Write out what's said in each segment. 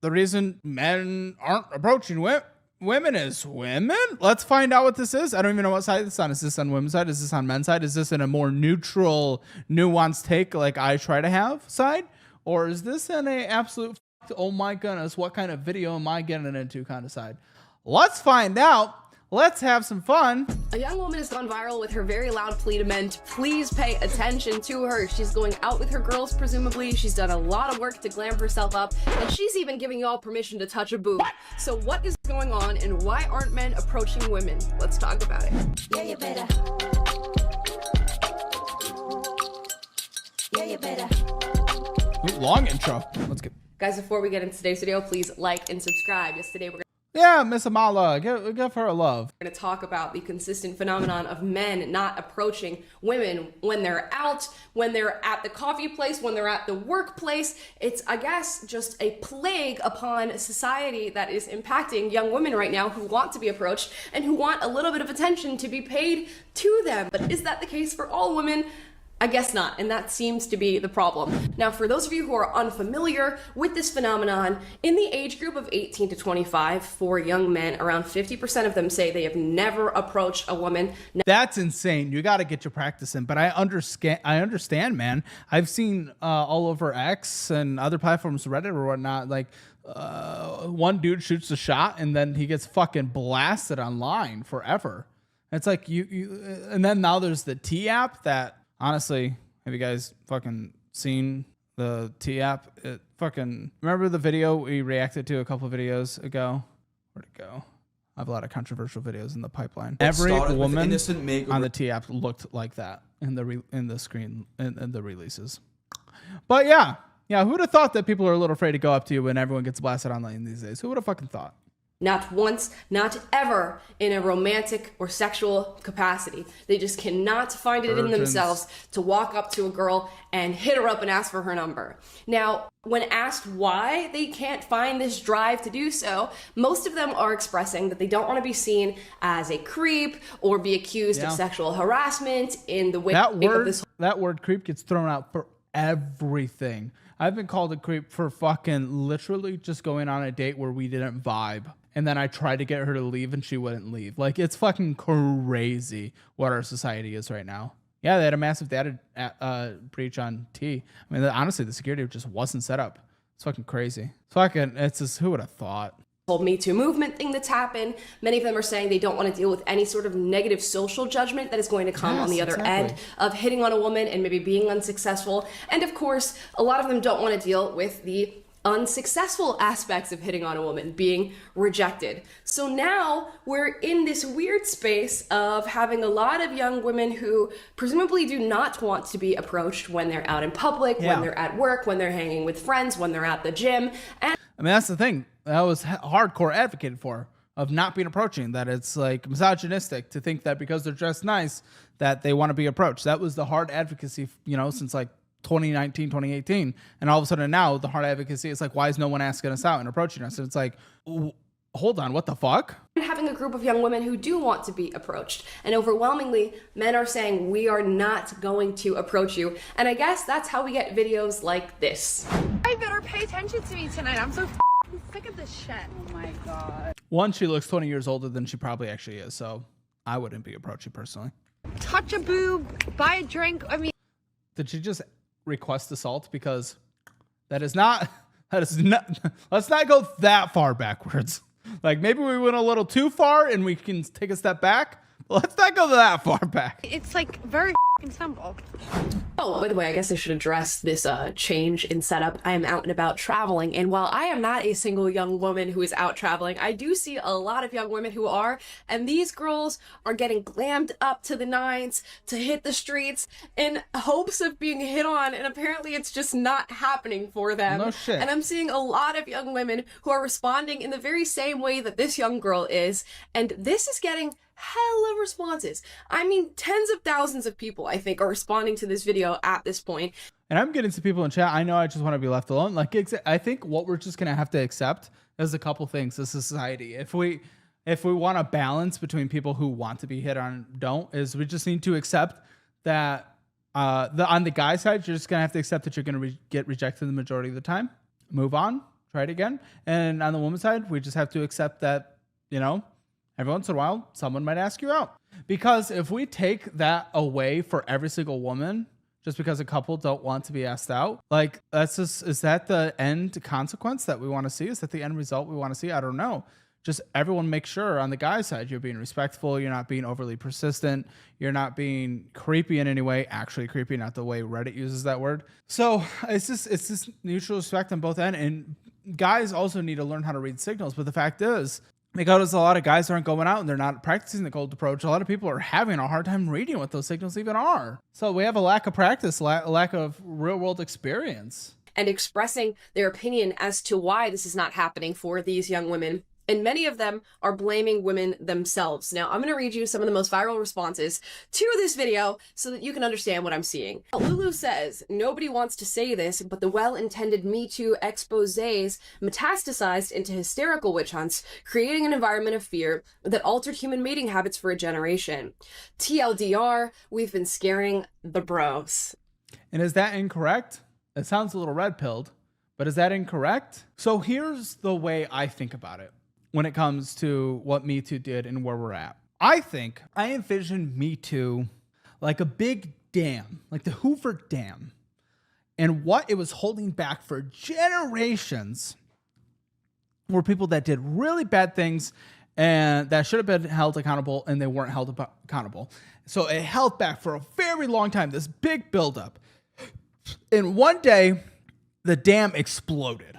the reason men aren't approaching women is women. Let's find out what this is. I don't even know what side this is on. Is this on women's side? Is this on men's side? Is this in a more neutral, nuanced take like I try to have side? Or is this in a absolute, oh my goodness, what kind of video am I getting into kind of side? Let's find out. Let's have some fun. A young woman has gone viral with her very loud plea to men to please pay attention to her. She's going out with her girls, presumably. She's done a lot of work to glam herself up, and she's even giving y'all permission to touch a boob. So what is going on, and why aren't men approaching women? Let's talk about it. Yeah, you better. Yeah, you better. Ooh, long intro. Let's get. Guys, before we get into today's video, please like and subscribe. Yes, today we're Yeah, Miss Amala, give her a love. going to talk about the consistent phenomenon of men not approaching women when they're out, when they're at the coffee place, when they're at the workplace. It's, I guess, just a plague upon society that is impacting young women right now who want to be approached and who want a little bit of attention to be paid to them. But is that the case for all women? I guess not, and that seems to be the problem. Now, for those of you who are unfamiliar with this phenomenon, in the age group of 18 to 25, for young men, around 50% of them say they have never approached a woman. That's insane. You got to get your practice in. But I understand, man. I've seen all over X and other platforms, Reddit or whatnot, like one dude shoots a shot and then he gets fucking blasted online forever. It's like and then now there's the T app that, honestly, have you guys fucking seen the T app? It fucking, remember the video we reacted to a couple of videos ago? Where'd it go? I have a lot of controversial videos in the pipeline. Every woman on the T app looked like that in the screen in the releases. But yeah, who'd have thought that people are a little afraid to go up to you when everyone gets blasted online these days? Who would have fucking thought? Not once, not ever in a romantic or sexual capacity. They just cannot find it in themselves to walk up to a girl and hit her up and ask for her number. Now, when asked why they can't find this drive to do so, most of them are expressing that they don't want to be seen as a creep or be accused of sexual harassment in the wake of this. That word creep gets thrown out for everything. I've been called a creep for fucking literally just going on a date where we didn't vibe. And then I tried to get her to leave and she wouldn't leave. Like, it's fucking crazy what our society is right now. Yeah, they had a massive data breach on T. I mean, honestly, the security just wasn't set up. It's fucking crazy. It's just, who would have thought? Whole Me Too movement thing that's happened. Many of them are saying they don't want to deal with any sort of negative social judgment that is going to come on the other end of hitting on a woman and maybe being unsuccessful. And of course, a lot of them don't want to deal with the unsuccessful aspects of hitting on a woman, being rejected. So now we're in this weird space of having a lot of young women who presumably do not want to be approached when they're out in public, when they're at work, when they're hanging with friends, when they're at the gym. And I mean, that's the thing that was hardcore advocated for, of not being approaching, that it's like misogynistic to think that because they're dressed nice that they want to be approached. That was the hard advocacy, since like 2019, 2018. And all of a sudden now the hard advocacy is like, why is no one asking us out and approaching us? And it's like, hold on, what the fuck? Having a group of young women who do want to be approached. And overwhelmingly, men are saying, we are not going to approach you. And I guess that's how we get videos like this. I better pay attention to me tonight. I'm so sick of this shit. Oh my God. One, she looks 20 years older than she probably actually is. So I wouldn't be approaching personally. Touch a boob, buy a drink. I mean, did she just request assault? Because let's not go that far backwards. Like, maybe we went a little too far and we can take a step back, but let's not go that far back. It's like very simple. Oh, by the way, I guess I should address this change in setup. I am out and about traveling, and while I am not a single young woman who is out traveling, I do see a lot of young women who are, and these girls are getting glammed up to the nines to hit the streets in hopes of being hit on, and apparently it's just not happening for them. No shit. And I'm seeing a lot of young women who are responding in the very same way that this young girl is, and this is getting hella responses. I mean, tens of thousands of people, I think, are responding to this video at this point. And I'm getting some people in chat. I know I just want to be left alone. Like, I think what we're just going to have to accept is a couple things as society. If we want a balance between people who want to be hit on and don't, is we just need to accept that on the guy side, you're just going to have to accept that you're going to get rejected the majority of the time. Move on. try it again. And on the woman's side, we just have to accept that, you know, every once in a while, someone might ask you out. Because if we take that away for every single woman, just because a couple don't want to be asked out, like, that's just, is that the end consequence that we want to see? Is that the end result we want to see? I don't know. Just everyone make sure on the guy's side, you're being respectful. You're not being overly persistent. You're not being creepy in any way, actually creepy, not the way Reddit uses that word. So it's just mutual respect on both ends. And guys also need to learn how to read signals. But the fact is, because a lot of guys aren't going out and they're not practicing the cold approach, a lot of people are having a hard time reading what those signals even are. So we have a lack of practice, lack of real world experience. And expressing their opinion as to why this is not happening for these young women. And many of them are blaming women themselves. Now, I'm going to read you some of the most viral responses to this video so that you can understand what I'm seeing. Lulu says, nobody wants to say this, but the well-intended Me Too exposés metastasized into hysterical witch hunts, creating an environment of fear that altered human mating habits for a generation. TLDR, we've been scaring the bros. And is that incorrect? It sounds a little red-pilled, but is that incorrect? So here's the way I think about it when it comes to what Me Too did and where we're at. I envision Me Too like a big dam, like the Hoover Dam. And what it was holding back for generations were people that did really bad things and that should have been held accountable, and they weren't held accountable. So it held back for a very long time, this big buildup. And one day, the dam exploded.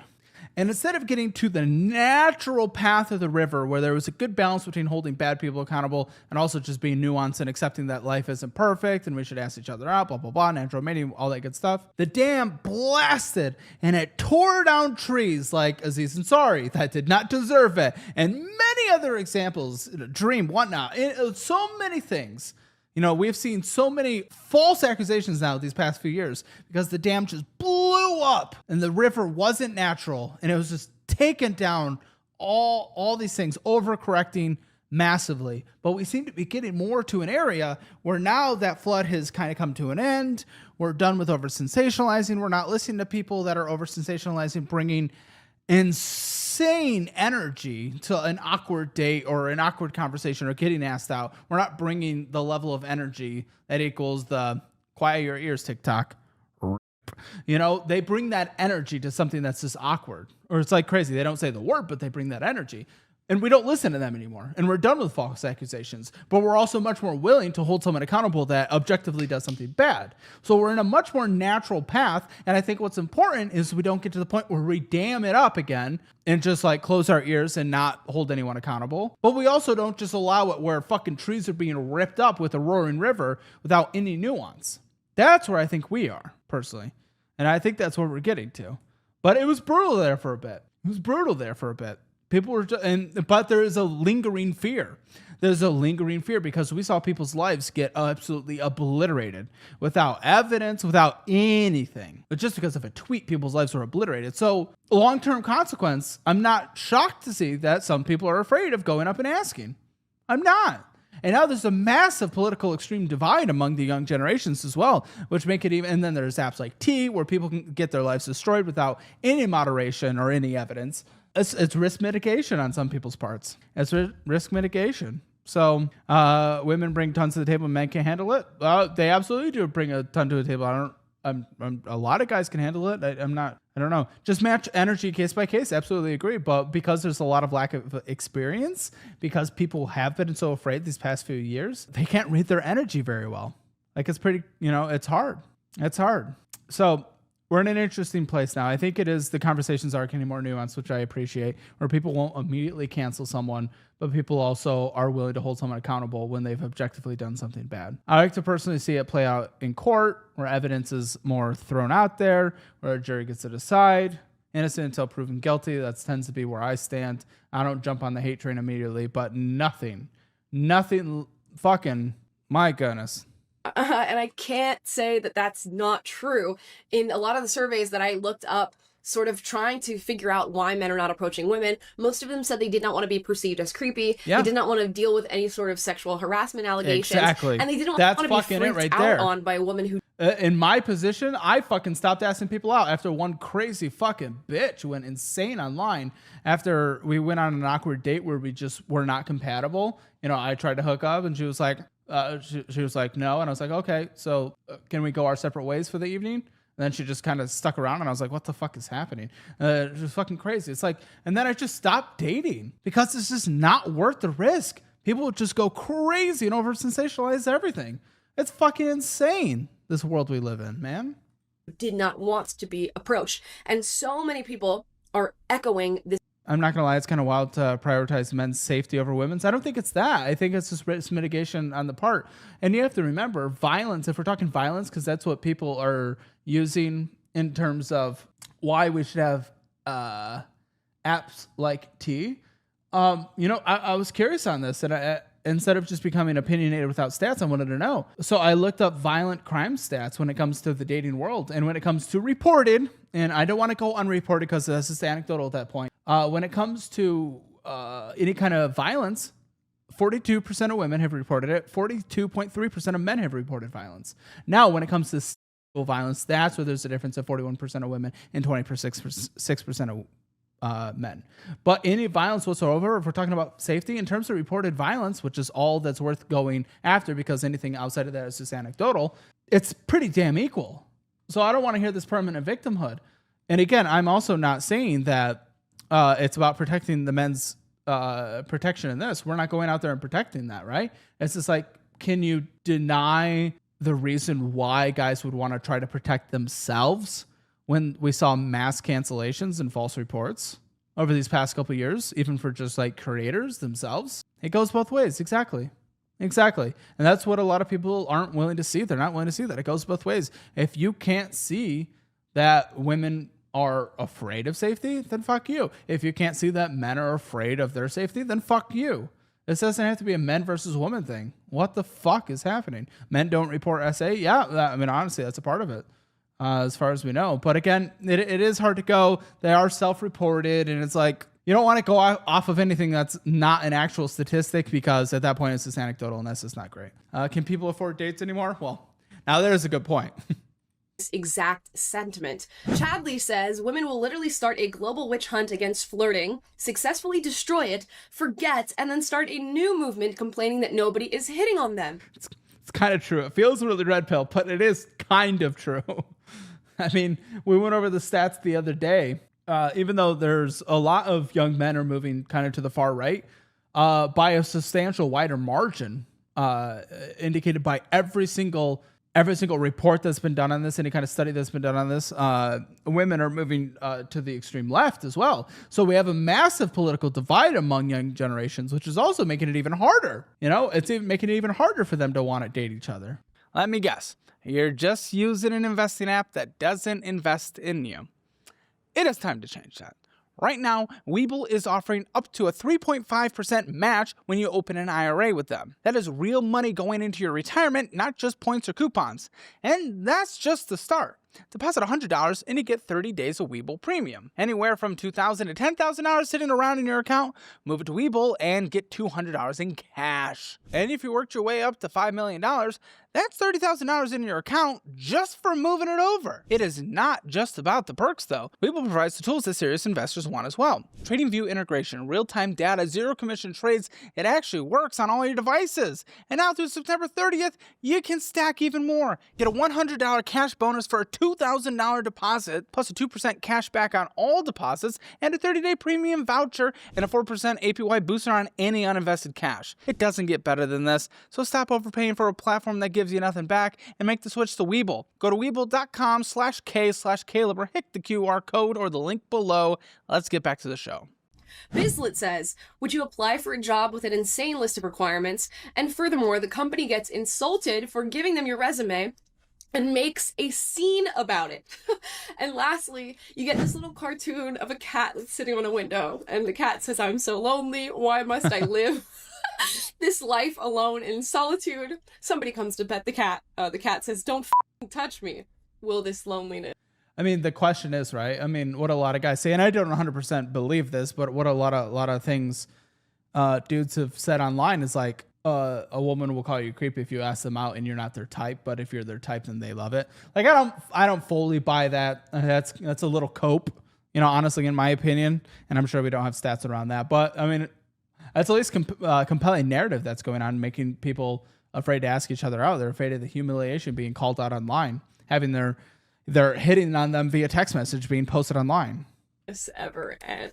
And instead of getting to the natural path of the river where there was a good balance between holding bad people accountable and also just being nuanced and accepting that life isn't perfect and we should ask each other out, blah, blah, blah, natural mating, all that good stuff, the dam blasted and it tore down trees like Aziz Ansari that did not deserve it. And many other examples, Dream, whatnot, so many things. You know, we've seen so many false accusations now these past few years because the dam just blew up and the river wasn't natural and it was just taken down, all these things, overcorrecting massively. But we seem to be getting more to an area where now that flood has kind of come to an end. We're done with over-sensationalizing. We're not listening to people that are over-sensationalizing, bringing insane energy to an awkward date or an awkward conversation or getting asked out. We're not bringing the level of energy that equals the quiet your ears TikTok. You know, they bring that energy to something that's just awkward, or it's like crazy. They don't say the word, but they bring that energy. And we don't listen to them anymore. And we're done with false accusations. But we're also much more willing to hold someone accountable that objectively does something bad. So we're in a much more natural path. And I think what's important is we don't get to the point where we dam it up again and just like close our ears and not hold anyone accountable. But we also don't just allow it where fucking trees are being ripped up with a roaring river without any nuance. That's where I think we are, personally. And I think that's where we're getting to. But it was brutal there for a bit. People were but there is a lingering fear. There's a lingering fear because we saw people's lives get absolutely obliterated without evidence, without anything. But just because of a tweet, people's lives were obliterated. So long-term consequence, I'm not shocked to see that some people are afraid of going up and asking. I'm not. And now there's a massive political extreme divide among the young generations as well, which make it even, and then there's apps like T where people can get their lives destroyed without any moderation or any evidence. It's risk mitigation on some people's parts. It's risk mitigation. So women bring tons to the table and men can't handle it. They absolutely do bring a ton to the table. A lot of guys can handle it. I don't know. Just match energy case by case. Absolutely agree. But because there's a lot of lack of experience, because people have been so afraid these past few years, they can't read their energy very well. Like it's pretty, it's hard. It's hard. So we're in an interesting place now. I think it is the conversations are getting more nuanced, which I appreciate, where people won't immediately cancel someone, but people also are willing to hold someone accountable when they've objectively done something bad. I like to personally see it play out in court, where evidence is more thrown out there, where a jury gets to decide. Innocent until proven guilty. That tends to be where I stand. I don't jump on the hate train immediately, but nothing fucking, my goodness. And I can't say that that's not true. In a lot of the surveys that I looked up sort of trying to figure out why men are not approaching women. Most of them said they did not want to be perceived as creepy. Yeah. They did not want to deal with any sort of sexual harassment allegations. Exactly. And they didn't That's want to be fucking it freaked right out there. on by a woman who In my position, I fucking stopped asking people out after one crazy fucking bitch went insane online after we went on an awkward date where we just were not compatible. You know, I tried to hook up and she was like, she was like, no. And I was like, okay, so can we go our separate ways for the evening? And then she just kind of stuck around and I was like, what the fuck is happening? It was fucking crazy. It's like, and then I just stopped dating because it's just not worth the risk. People would just go crazy and over sensationalize everything. It's fucking insane, this world we live in, man. did not want to be approached. And so many people are echoing this. I'm not going to lie, it's kind of wild to prioritize men's safety over women's. I don't think it's that. I think it's just risk mitigation on the part. And you have to remember, violence, if we're talking violence, because that's what people are using in terms of why we should have apps like T. I was curious on this, and I instead of just becoming opinionated without stats, I wanted to know. So I looked up violent crime stats when it comes to the dating world. And when it comes to reported, and I don't want to go unreported because that's just anecdotal at that point. When it comes to any kind of violence, 42% of women have reported it. 42.3% of men have reported violence. Now, when it comes to sexual violence, that's where there's a difference of 41% of women and 26% of men. But any violence whatsoever, if we're talking about safety, in terms of reported violence, which is all that's worth going after because anything outside of that is just anecdotal, it's pretty damn equal. So I don't want to hear this permanent victimhood. And again, I'm also not saying that it's about protecting the men's protection in this. We're not going out there and protecting that, right? It's just like, can you deny the reason why guys would want to try to protect themselves when we saw mass cancellations and false reports over these past couple of years, even for just like creators themselves? It goes both ways. Exactly. And that's what a lot of people aren't willing to see. They're not willing to see that it goes both ways. If you can't see that women are afraid of safety, then fuck you. If you can't see that men are afraid of their safety, then fuck you. This doesn't have to be a men versus women thing. What the fuck is happening? Men don't report SA? Yeah, I mean, honestly, that's a part of it. As far as we know. But again, it is hard to go. They are self-reported, and it's like, you don't want to go off of anything that's not an actual statistic because at that point it's just anecdotal, and that's just not great. Can people afford dates anymore? Well, now there's a good point. This exact sentiment. Chadley says women will literally start a global witch hunt against flirting, successfully destroy it, forget, and then start a new movement complaining that nobody is hitting on them. It's kind of true. It feels really red pill, but it is kind of true. I mean, we went over the stats the other day. Even though there's a lot of young men are moving kind of to the far right, by a substantial wider margin, indicated by every single report that's been done on this, any kind of study that's been done on this, women are moving to the extreme left as well. So we have a massive political divide among young generations, which is also making it even harder. You know, it's even making it even harder for them to want to date each other. Let me guess. You're just using an investing app that doesn't invest in you. It is time to change that. Right now, Webull is offering up to a 3.5% match when you open an IRA with them. That is real money going into your retirement, not just points or coupons. And that's just the start. Deposit $100 and you get 30 days of Webull Premium. Anywhere from $2,000 to $10,000 sitting around in your account, move it to Webull and get $200 in cash. And if you worked your way up to $5 million, that's $30,000 in your account just for moving it over. It is not just about the perks though. Webull provides the tools that serious investors want as well. TradingView integration, real-time data, zero commission trades. It actually works on all your devices. And now through September 30th, you can stack even more. Get a $100 cash bonus for a $2,000 deposit, plus a 2% cash back on all deposits, and a 30-day premium voucher, and a 4% APY booster on any uninvested cash. It doesn't get better than this, so stop overpaying for a platform that gives you nothing back and make the switch to Webull. Go to Webull.com/K/Caleb or hit the QR code or the link below. Let's get back to the show. Bizlet says, would you apply for a job with an insane list of requirements? And furthermore, the company gets insulted for giving them your resume and makes a scene about it. And lastly, you get this little cartoon of a cat that's sitting on a window, and the cat says, I'm so lonely, why must I live this life alone in solitude? Somebody comes to pet the cat. The cat says, don't touch me. Will this loneliness? I mean, the question is, right? I mean, what a lot of guys say, and I don't 100% believe this, but what a lot of things dudes have said online is like, a woman will call you creepy if you ask them out and you're not their type, but if you're their type, then they love it. Like, I don't fully buy that. That's a little cope, you know, honestly, in my opinion. And I'm sure we don't have stats around that, but I mean, that's at least compelling narrative that's going on, making people afraid to ask each other out. They're afraid of the humiliation being called out online, having they're hitting on them via text message being posted online. This ever end.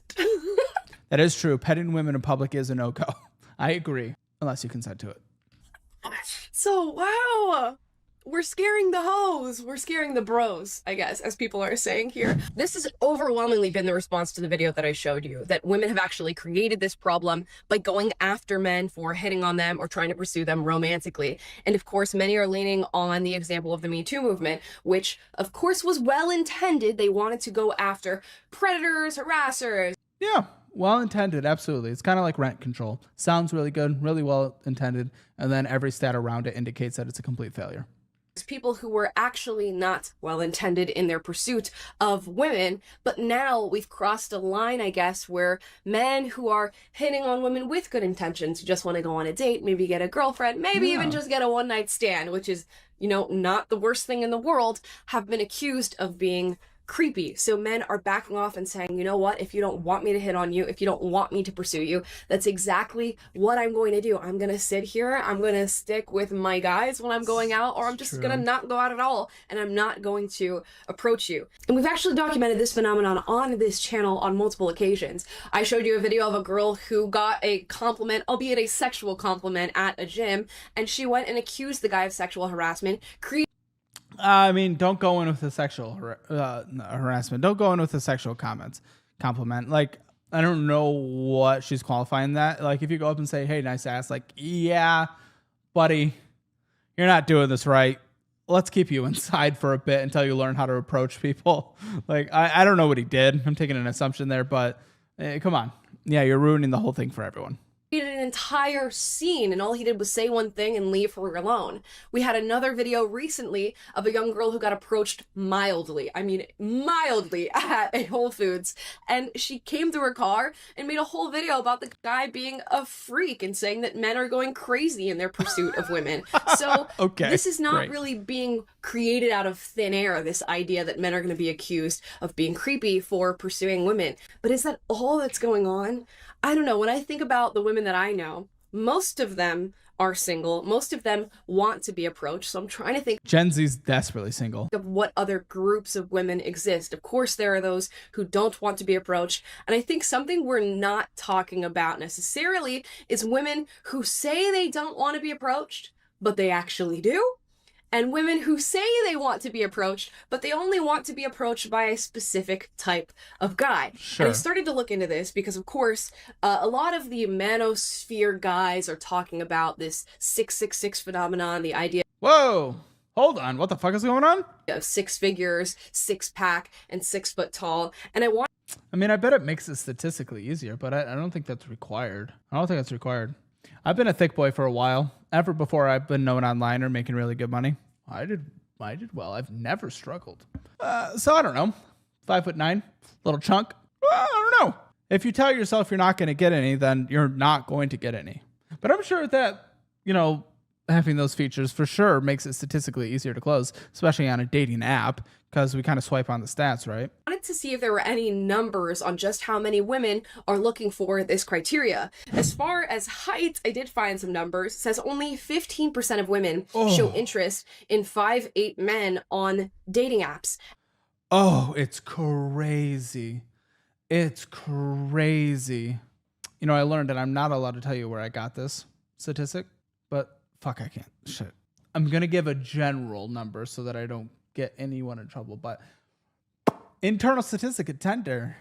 That is true. Petting women in public is a no-go. I agree, unless you consent to it. So, wow. We're scaring the hoes. We're scaring the bros, I guess, as people are saying here. This has overwhelmingly been the response to the video that I showed you, that women have actually created this problem by going after men for hitting on them or trying to pursue them romantically. And of course, many are leaning on the example of the Me Too movement, which of course was well intended. They wanted to go after predators, harassers. Yeah, well intended, absolutely. It's kind of like rent control. Sounds really good, really well intended, and then every stat around it indicates that it's a complete failure. People who were actually not well intended in their pursuit of women, but now we've crossed a line, I guess, where men who are hitting on women with good intentions, who just want to go on a date, maybe get a girlfriend, maybe even just get a one-night stand, which is, you know, not the worst thing in the world, have been accused of being creepy. So men are backing off and saying, you know what, if you don't want me to hit on you, if you don't want me to pursue you, that's exactly what I'm going to do. I'm going to sit here, I'm going to stick with my guys when I'm going out, or I'm just going to not go out at all, and I'm not going to approach you. And we've actually documented this phenomenon on this channel on multiple occasions. I showed you a video of a girl who got a compliment, albeit a sexual compliment, at a gym, and she went and accused the guy of sexual harassment, I mean, don't go in with the sexual harassment. Don't go in with the sexual compliment. Like, I don't know what she's qualifying that. Like, if you go up and say, hey, nice ass, like, yeah, buddy, you're not doing this right. Let's keep you inside for a bit until you learn how to approach people. Like, I don't know what he did. I'm taking an assumption there, but come on. Yeah, you're ruining the whole thing for everyone. An entire scene, and all he did was say one thing and leave her alone. We had another video recently of a young girl who got approached mildly, I mean mildly, at a Whole Foods, and she came to her car and made a whole video about the guy being a freak and saying that men are going crazy in their pursuit of women. So this is not really being created out of thin air, this idea that men are going to be accused of being creepy for pursuing women. But is that all that's going on? I don't know. When I think about the women that I know, most of them are single. Most of them want to be approached. So I'm trying to think. Gen Z's desperately single. Of what other groups of women exist. Of course, there are those who don't want to be approached. And I think something we're not talking about necessarily is women who say they don't want to be approached, but they actually do. And women who say they want to be approached, but they only want to be approached by a specific type of guy. Sure. And I started to look into this because, of course, a lot of the manosphere guys are talking about this 666 phenomenon, the idea. Whoa, hold on. What the fuck is going on? Of 6 figures, 6-pack, and 6 foot tall. And I mean, I bet it makes it statistically easier, but I don't think that's required. I've been a thick boy for a while. Ever before I've been known online or making really good money. I did well. I've never struggled. So I don't know. 5'9", little chunk. I don't know. If you tell yourself you're not going to get any, then you're not going to get any. But I'm sure that, you know, having those features for sure makes it statistically easier to close, especially on a dating app, because we kind of swipe on the stats, right? I wanted to see if there were any numbers on just how many women are looking for this criteria. As far as height, I did find some numbers. It says only 15% of women show interest in 5'8" men on dating apps. Oh, it's crazy. It's crazy. You know, I learned that I'm not allowed to tell you where I got this statistic, but fuck, I can't. Shit. I'm going to give a general number so that I don't get anyone in trouble, but internal statistic at Tinder,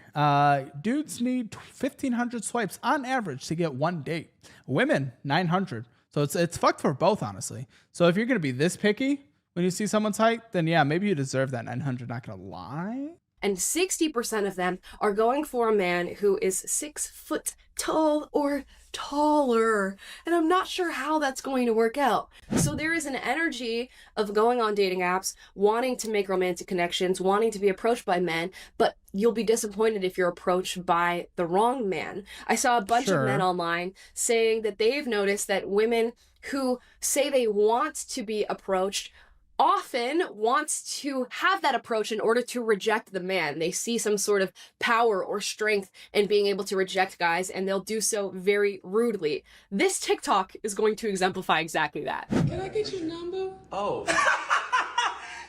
dudes need 1,500 swipes on average to get one date. Women, 900. So it's fucked for both, honestly. So if you're going to be this picky when you see someone's height, then yeah, maybe you deserve that 900, not going to lie. and 60% of them are going for a man who is 6 foot tall or taller. And I'm not sure how that's going to work out. So there is an energy of going on dating apps, wanting to make romantic connections, wanting to be approached by men, but you'll be disappointed if you're approached by the wrong man. I saw a bunch of men online saying that they've noticed that women who say they want to be approached often wants to have that approach in order to reject the man. They see some sort of power or strength in being able to reject guys, and they'll do so very rudely. This TikTok is going to exemplify exactly that. Can I get your number? Oh.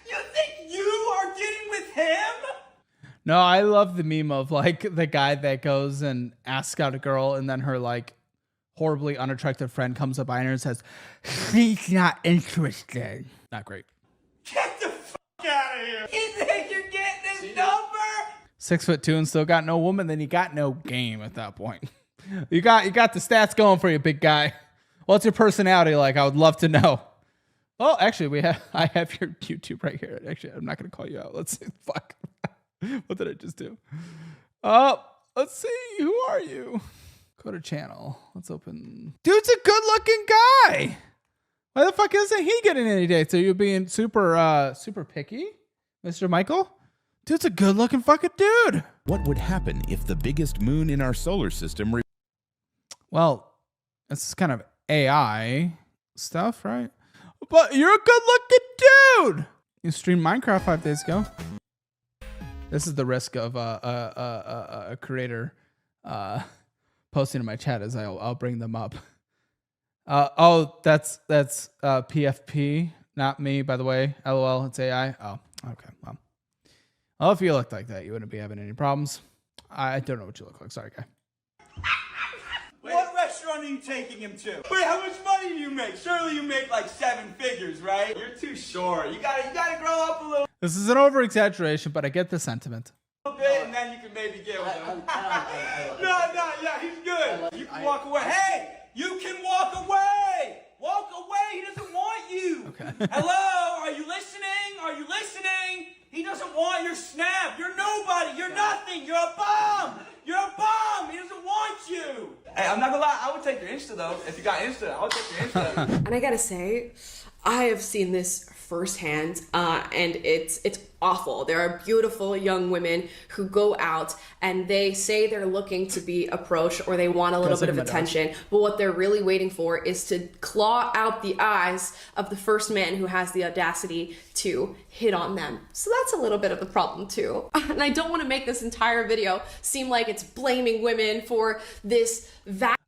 You think you are getting with him? No, I love the meme of like the guy that goes and asks out a girl, and then her like horribly unattractive friend comes up behind her and says, "She's not interested." Not great. Get the fuck out of here. You think you're getting his number? 6'2" and still got no woman, then you got no game at that point. You got the stats going for you, big guy. What's your personality like? I would love to know. Oh, actually, I have your YouTube right here. Actually, I'm not gonna call you out. Let's see. Fuck. What did I just do? Let's see. Who are you? Go to channel. Let's open. Dude's a good-looking guy. Why the fuck isn't he getting any dates? Are you being super picky, Mr. Michael? Dude's a good-looking fucking dude. What would happen if the biggest moon in our solar system... Well, this is kind of AI stuff, right? But you're a good-looking dude. You streamed Minecraft 5 days ago. This is the risk of a creator posting in my chat as I'll bring them up. Oh, that's PFP, not me, by the way. LOL, it's AI. Oh, okay. Well, if you looked like that, you wouldn't be having any problems. I don't know what you look like. Sorry, guy. What restaurant are you taking him to? Wait, how much money do you make? Surely you make like 7 figures, right? You're too short. You gotta grow up a little This is an over-exaggeration, but I get the sentiment. bit, and then you can maybe get with him. No, yeah, he's good. You can walk away. Hey, you can walk away. Walk away. He doesn't want you. Okay. Hello, are you listening? Are you listening? He doesn't want your snap. You're nobody. You're nothing. You're a bum. You're a bum. He doesn't want you. Hey, I'm not gonna lie. I would take your Insta though. If you got Insta, I would take your Insta. And I gotta say, I have seen this firsthand, and it's awful. There are beautiful young women who go out and they say they're looking to be approached or they want a little bit of attention, but what they're really waiting for is to claw out the eyes of the first man who has the audacity to hit on them. So that's a little bit of the problem too. And I don't want to make this entire video seem like it's blaming women for this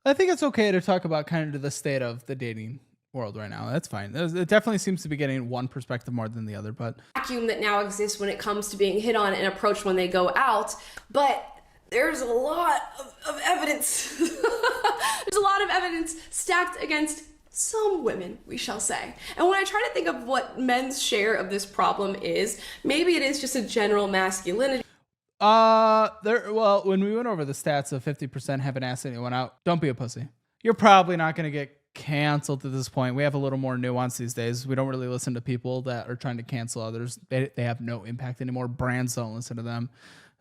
I think it's okay to talk about kind of the state of the dating world right now. That's fine. It definitely seems to be getting one perspective more than the other, but vacuum that now exists when it comes to being hit on and approached when they go out. But there's a lot of evidence. There's a lot of evidence stacked against some women, we shall say. And when I try to think of what men's share of this problem is, maybe it is just a general masculinity. Well, when we went over the stats of 50% haven't asked anyone out, don't be a pussy. You're probably not going to get canceled at this point. We have a little more nuance these days. We don't really listen to people that are trying to cancel others. They have no impact anymore. Brands don't listen to them.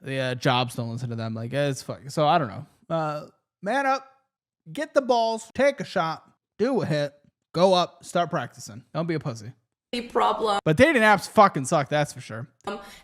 The jobs don't listen to them. Like, it's fucking. So I don't know. Man up, get the balls, take a shot, do a hit, go up, start practicing. Don't be a pussy. Problem. But dating apps fucking suck, that's for sure.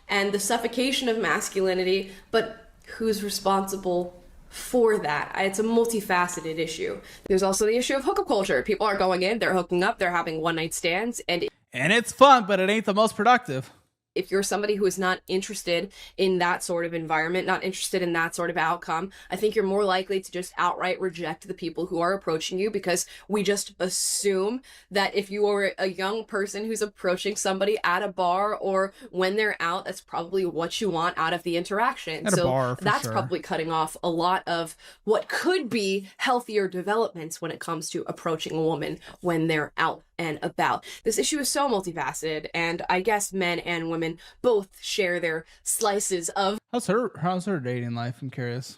And the suffocation of masculinity, but who's responsible for that? It's a multifaceted issue. There's also the issue of hookup culture. People are going in, they're hooking up, they're having one-night stands, and it's fun, but it ain't the most productive. if you're somebody who is not interested in that sort of environment, not interested in that sort of outcome, I think you're more likely to just outright reject the people who are approaching you, because we just assume that if you are a young person who's approaching somebody at a bar or when they're out, that's probably what you want out of the interaction. At a bar, for that's sure. probably cutting off a lot of what could be healthier developments when it comes to approaching a woman when they're out and about. This issue is so multifaceted, and I guess men and women both share their slices of How's her dating life? I'm curious.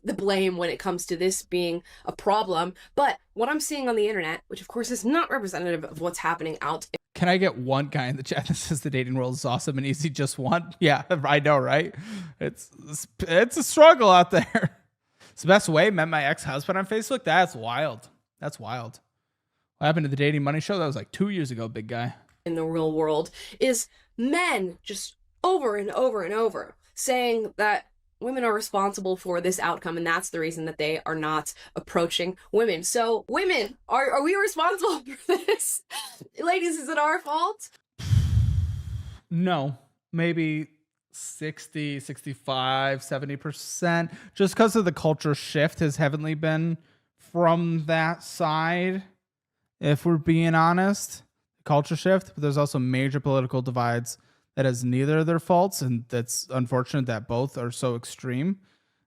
the blame when it comes to this being a problem. But what I'm seeing on the internet, which of course is not representative of what's happening out Can I get one guy in the chat that says the dating world is awesome and easy? Just one? Yeah, I know, right? It's a struggle out there. It's the best way. Met my ex-husband on Facebook. That's wild. That's wild. What happened to the Dating Money Show? That was like 2 years ago, big guy. In the real world is men just over and over and over saying that women are responsible for this outcome, and that's the reason that they are not approaching women. So women, are we responsible for this? Ladies, is it our fault? No, maybe 60, 65, 70%. Just because of the culture shift has heavily been from that side, if we're being honest. Culture shift, but there's also major political divides that has neither of their faults, and that's unfortunate that both are so extreme,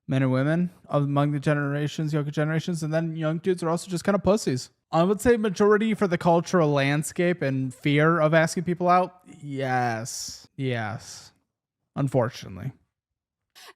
men and women among the generations, younger generations, and then young dudes are also just kind of pussies. I would say majority for the cultural landscape and fear of asking people out. Yes, unfortunately.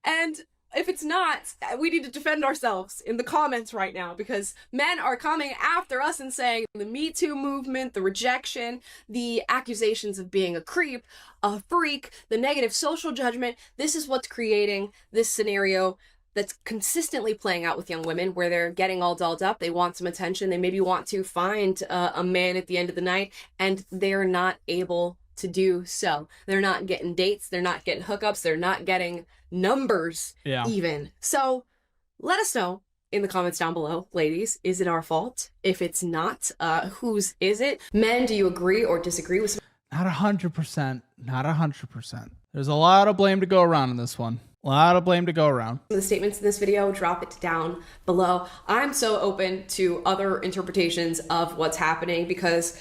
And if it's not, we need to defend ourselves in the comments right now, because men are coming after us and saying the Me Too movement, the rejection, the accusations of being a creep, a freak, the negative social judgment. This is what's creating this scenario that's consistently playing out with young women, where they're getting all dolled up. They want some attention. They maybe want to find a man at the end of the night, and they're not able to do so. They're not getting dates. They're not getting hookups. They're not getting numbers even. So let us know in the comments down below, ladies. Is it our fault? If it's not, whose is it? Men, do you agree or disagree with? Not 100%. Not 100%. There's a lot of blame to go around in this one. A lot of blame to go around. The statements in this video, drop it down below. I'm so open to other interpretations of what's happening, because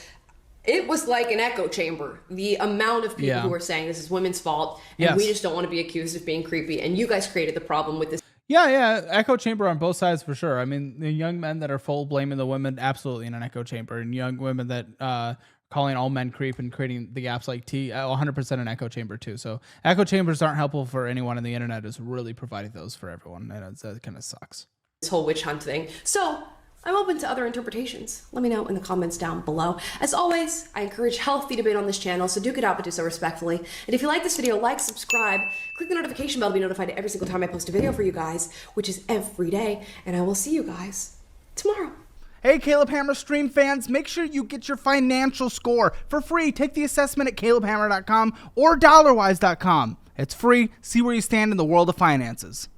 it was like an echo chamber. The amount of people who are saying this is women's fault, and we just don't want to be accused of being creepy, and you guys created the problem with this. Yeah, echo chamber on both sides for sure. I mean, the young men that are full blaming the women, absolutely in an echo chamber, and young women that calling all men creep and creating the apps like T, 100% an echo chamber too. So echo chambers aren't helpful for anyone, and the internet is really providing those for everyone, and that kind of sucks. This whole witch hunt thing. So I'm open to other interpretations. Let me know in the comments down below. As always, I encourage healthy debate on this channel, so do get out, but do so respectfully. And if you like this video, like, subscribe, click the notification bell to be notified every single time I post a video for you guys, which is every day, and I will see you guys tomorrow. Hey, Caleb Hammer stream fans, make sure you get your financial score for free. Take the assessment at calebhammer.com or dollarwise.com. It's free. See where you stand in the world of finances.